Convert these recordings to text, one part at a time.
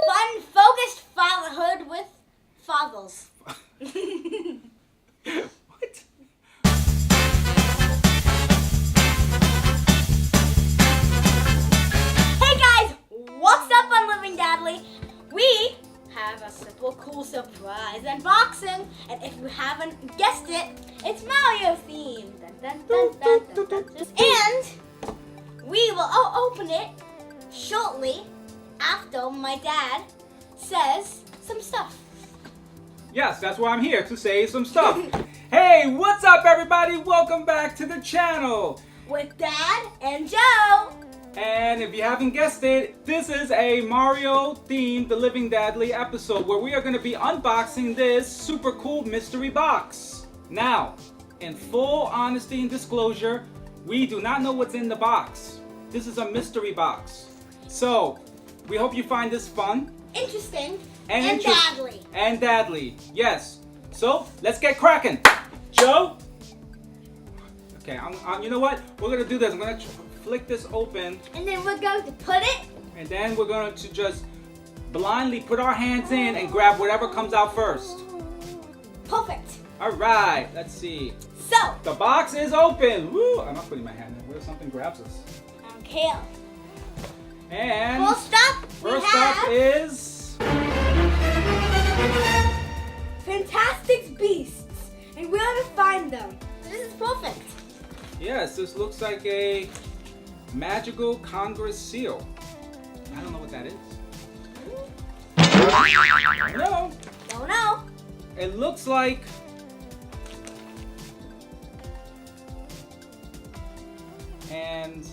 Fun, focused fatherhood with foggles. What? Hey guys, what's up on Living Dadly? We have a simple, cool surprise unboxing, and if you haven't guessed it, it's Mario themed. Dun, dun, dun, dun, dun, dun. And we will open it shortly after my dad says some stuff. Yes, that's why I'm here, to say some stuff. Hey, what's up everybody? Welcome back to the channel. With Dad and Joe. And if you haven't guessed it, this is a Mario themed The Living Dadly episode where we are going to be unboxing this super cool mystery box. Now, in full honesty and disclosure, we do not know what's in the box. This is a mystery box. So, we hope you find this fun. Interesting. And dadly. And dadly, yes. So, let's get cracking. Joe? Okay, you know what? We're going to do this. I'm going to flick this open. And then we're going to put it. And then we're going to just blindly put our hands in and grab whatever comes out first. Perfect. All right, let's see. So. The box is open. Woo! I'm not putting my hand in. What if something grabs us? Okay. And first up is Fantastic Beasts, and we're gonna find them. This is perfect. yes, this looks like a magical Congress seal. I don't know what that is. No. Don't know. It looks like and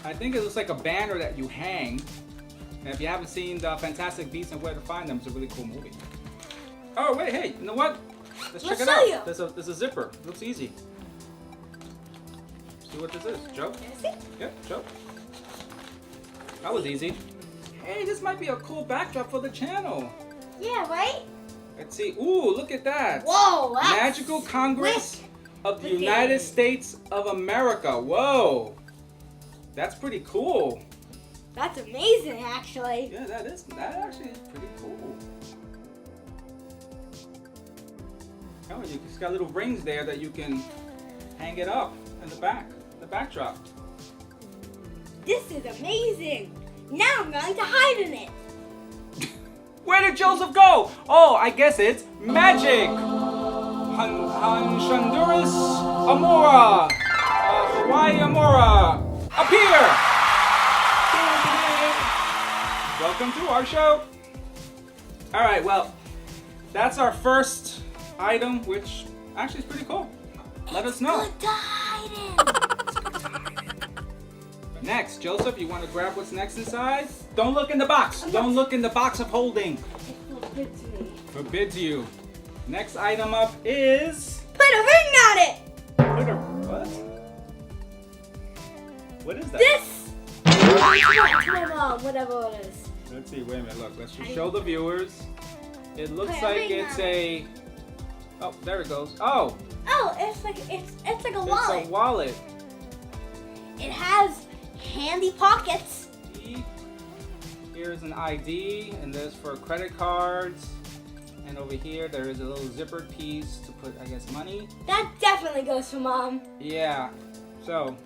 I think it looks like a banner that you hang. And if you haven't seen the Fantastic Beasts and Where to Find Them, it's a really cool movie. Oh wait, hey, you know what? Let's check it show out. you. There's a zipper. It looks easy. See what this is, Joe? See? Yep, Joe. That was easy. Hey, this might be a cool backdrop for the channel. Yeah, right? Let's see. Ooh, look at that. Whoa, that's Magical Congress of the Look at United it. States of America. Whoa. That's pretty cool. That's amazing, actually. Yeah, that actually is pretty cool. Oh, it's got little rings there that you can hang it up in the backdrop. This is amazing. Now I'm going to hide in it. Where did Joseph go? Oh, I guess it's magic. Honduras Amora. Hawaii Amora. Appear. Welcome to our show. All right, well, that's our first item, which actually is pretty cool. Let us know. Good to hide in. Next, Joseph, you want to grab what's next inside? Don't look in the box. Don't look in the box of holding. It forbids me. Forbids you. Next item up is... Put a ring on it. What? What is that? This. To my mom, whatever it is. Let's see, wait a minute, look. Let's just show the viewers. It looks Put a like ring it's on a... Oh, there it goes. Oh, Oh, it's like a wallet. it's a wallet. It has handy pockets. Here's an ID, and there's for credit cards. And over here, there is a little zippered piece to put, I guess, money. That definitely goes for Mom. Yeah. So,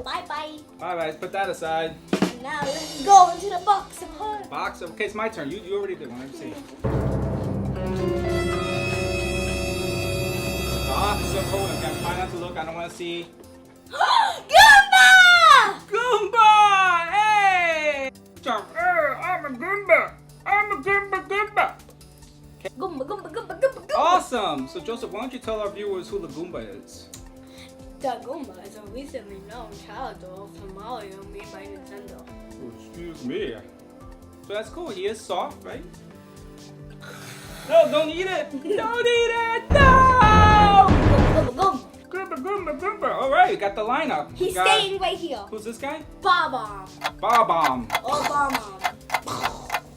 Bye-bye. bye-bye. Put that aside. And now let's go into the box of her. Box of... Okay, it's my turn. You already did one. Let me see. Box of holding. Okay, try not to look. I don't want to see. Goomba! Goomba! Hey! I'm a Goomba! I'm a Goomba! Goomba, Goomba, Goomba, Goomba, Goomba. Awesome! So Joseph, why don't you tell our viewers who the Goomba is? The Goomba is a recently known child doll from Mario made by Nintendo. Oh, excuse me. So that's cool. He is soft, right? No, don't eat it! Don't eat it! No! Goomba, Goomba. Goomba, Goomba, Goomba! Alright, you got the lineup. He's You got- staying right here. Who's this guy? Bob-omb. Bob-omb. Or Bomb-omb.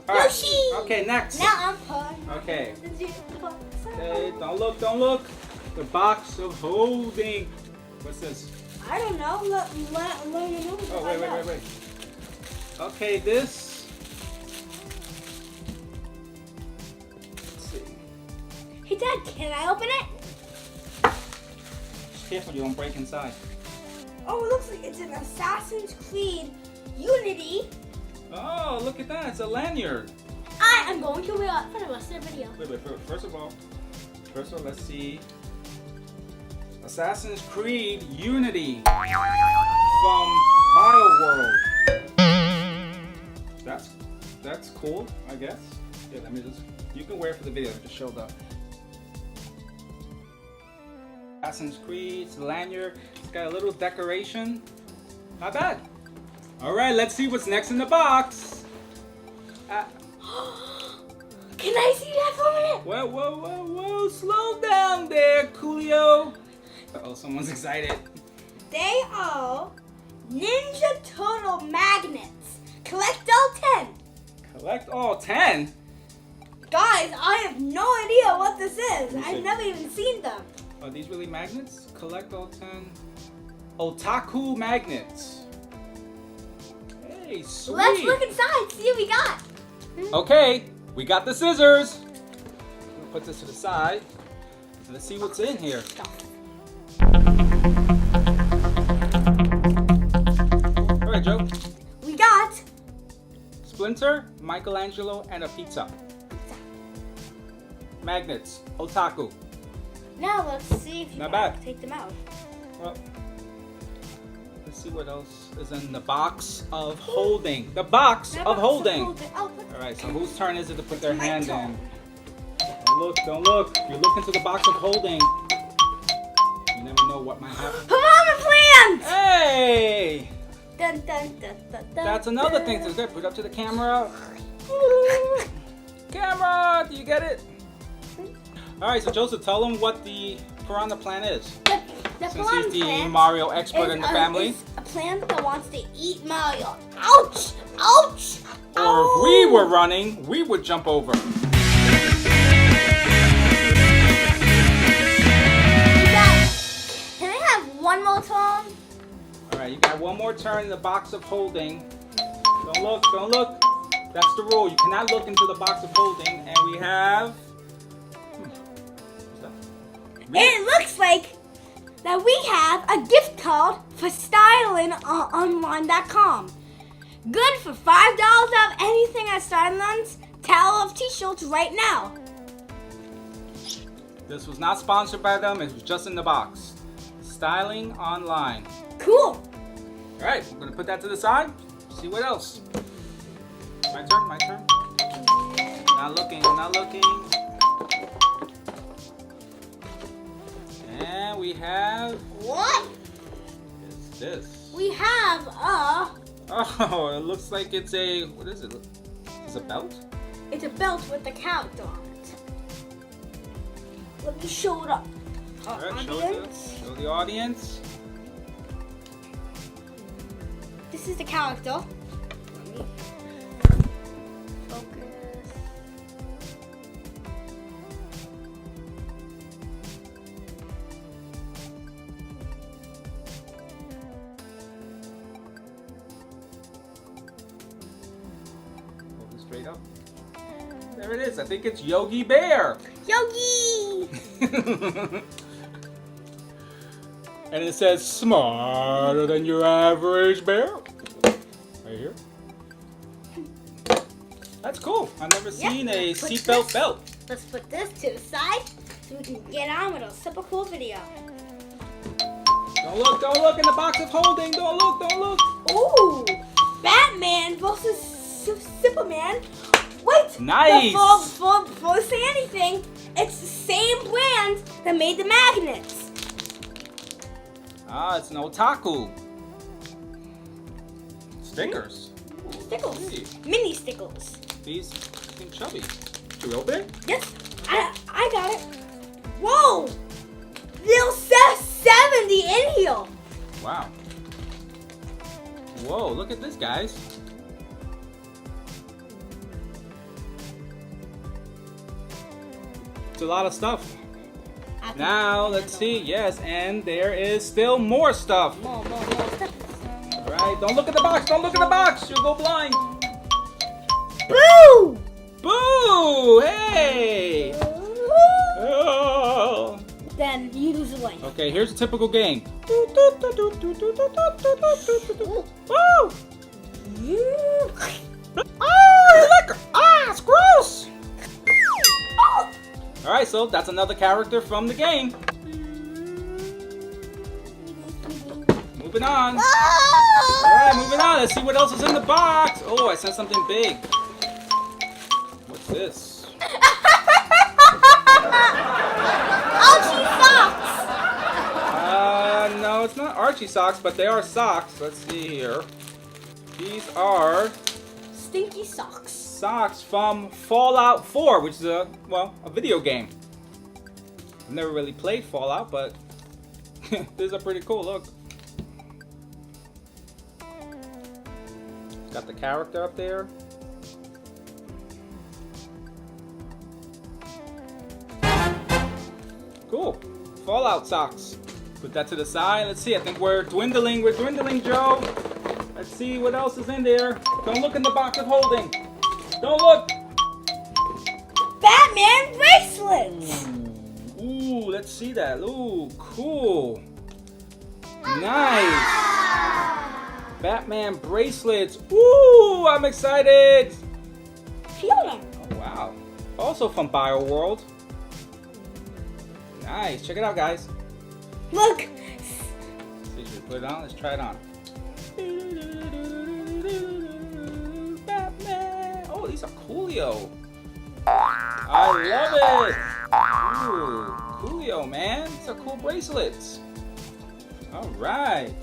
Alright. Yoshi! Okay, next. Now I'm putting Okay. the box. Okay, don't look. The box of holding. What's this? I don't know. Let me know. Oh, wait. Okay, this. Let's see. Hey, Dad, can I open it? Just careful, you don't break inside. Oh, it looks like it's an Assassin's Creed Unity. Oh, look at that. It's a lanyard. I am going to wear it for the rest of the video. Wait. First of all, let's see. Assassin's Creed Unity from BioWorld. That's cool, I guess. Yeah, let me just. You can wear it for the video. Just show the Assassin's Creed. It's a lanyard. It's got a little decoration. Not bad. All right, let's see what's next in the box. Can I see that for a minute? Whoa. Slow down there, Coolio. Uh-oh, someone's excited. They are Ninja Turtle magnets. Collect all 10. Collect all 10? Guys, I have no idea what this is. Let me see. I've never even seen them. Are these really magnets? Collect all 10 otaku magnets. Hey, sweet. Let's look inside, see what we got. Okay, we got the scissors. We'll put this to the side. Let's see what's in here. All right, Joe. We got Splinter, Michelangelo, and a pizza. Magnets, otaku. Now let's see if you Not can bad. take them out. Well, let's see what else is in the box of holding. The box of holding. Oh, All right, so whose turn is it to put their my hand turn. in? Don't look. You look into the box of holding. You never know what might happen. Banana plant! Hey! Dun, dun, dun, dun, dun, That's another dun. thing to put up to the camera. Camera, do you get it? All right, so Joseph, tell them what the piranha plant is. The Since piranha he's the plant Mario expert is in the family. is a plant that wants to eat Mario. Ouch! Ouch! Or if we were running, we would jump over. Can I have one more turn? All right, you got one more turn in the box of holding. Don't look. That's the rule. You cannot look into the box of holding. And we have... What's that? It looks like that we have a gift card for styling on online.com. Good for $5 off anything at Styling's Tower of T-shirts right now. This was not sponsored by them. It was just in the box. Styling online. Cool. All right, I'm going to put that to the side. See what else. My turn. Not looking. And we have... What? What's this? We have a... Oh, it looks like it's a... What is it? Is it a belt? It's a belt with the character on it. Let me show it up. All right, Audience. show the audience. This is the character. Let me focus. Hold it straight up. There it is. I think it's Yogi Bear. Yogi! And it says, smarter than your average bear. Right here. That's cool. I've never seen a let's put seatbelt this- belt. Let's put this to the side so we can get on with a super cool video. Don't look in the box of holding. Don't look. Ooh! Batman versus Superman. Wait! Nice. Before I say anything, it's the same brand that made the magnets. Ah, it's an otaku. Stickers. Ooh, Stickles. sweet. Mini stickles. These seem chubby. Should we open it? Yes, I got it. Whoa! There's 70 in here. Wow. Whoa, look at this, guys. It's a lot of stuff. Now, let's see. Yes, and there is still more stuff. More stuff. All right, don't look at the box. Don't look at the box. You'll go blind. Boo! Boo! Hey! Oh. Then you lose a life. Okay, here's a typical game. Woo! Oh, look! Ah, it's gross! All right, so that's another character from the game. Moving on. All right, moving on. Let's see what else is in the box. Oh, I sent something big. What's this? Archie socks! No, it's not Archie socks, but they are socks. Let's see here. These are Stinky socks. socks from Fallout 4, which is a video game. I've never really played Fallout, but these are pretty cool. Look. Got the character up there. Cool. Fallout socks. Put that to the side. Let's see. I think we're dwindling. We're dwindling, Joe. Let's see what else is in there. Don't look in the box of holding. Don't look. Batman bracelets! Ooh, let's see that. Ooh, cool. Nice. Batman bracelets. Ooh, I'm excited. Feel them. Oh, wow. Also from BioWorld. Nice. Check it out, guys. Look! See, should we put it on? Let's try it on. Batman. Oh, these are coolio. I love it. Ooh, coolio, man. These are cool bracelets. All right.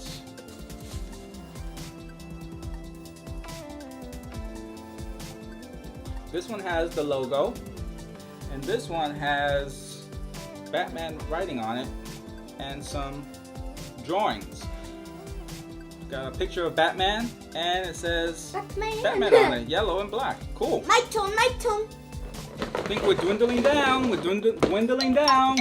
This one has the logo, and this one has Batman writing on it and some drawings. Got a picture of Batman, and it says Batman on it, yellow and black. Cool. My turn, my turn. I think we're dwindling down. We're dwindling down.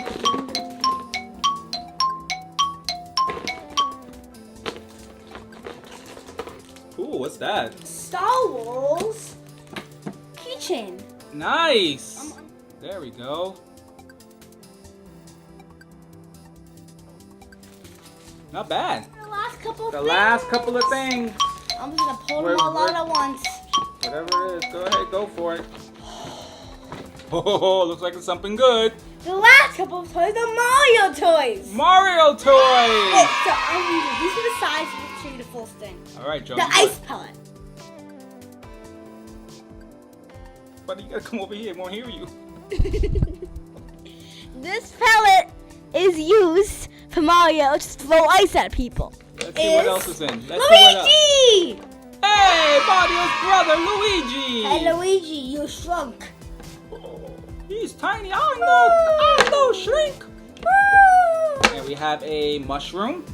Ooh, what's that? Star Wars keychain. Nice. There we go. Not bad. The last couple The things. last couple of things. I'm just gonna pull We're- them all out we're- at once. Whatever it is, go ahead, go for it. Oh, looks like it's something good. The last couple of toys, the Mario toys. Mario Wait, toys. so I'm reading. These are the size. Let's show you the full thing. All right, Joe. The ice pellet. Buddy, you gotta come over here. I won't hear you. This pellet is used for Mario to throw ice at people. Let's see what else is in. Let's see what else. Luigi! Hey, Mario's brother, Luigi. Hey Luigi, you shrunk. He's tiny. I'm no shrink. Woo! And we have a mushroom.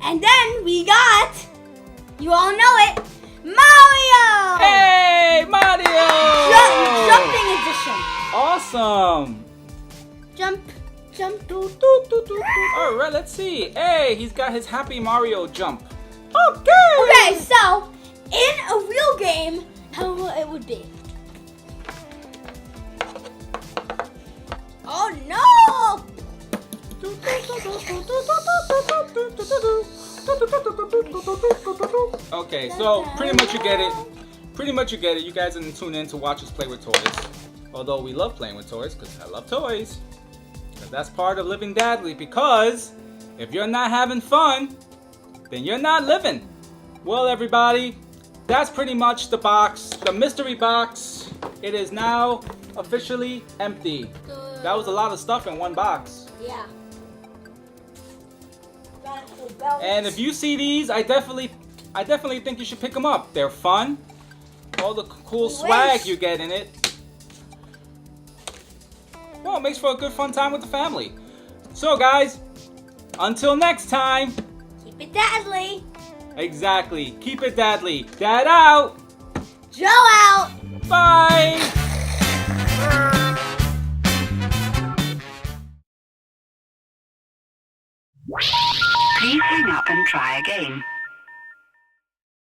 And then we got, you all know it, Mario! Hey, Mario! Jumping edition. Awesome. Jump. All right, let's see. Hey, he's got his Happy Mario jump. Okay. Okay, so in a real game, how it would be? Oh no! Okay, so pretty much you get it. Pretty much you get it. You guys didn't tune in to watch us play with toys. Although we love playing with toys because I love toys. Because that's part of living dadly. Because if you're not having fun, then you're not living. Well, everybody, that's pretty much the box, the mystery box. It is now officially empty. That was a lot of stuff in one box. Yeah. And if you see these, I definitely think you should pick them up. They're fun. All the cool swag you get in it. Well, it makes for a good fun time with the family. So guys, until next time. Keep it dadly. Exactly. Keep it dadly. Dad out. Joe out. Bye. try again.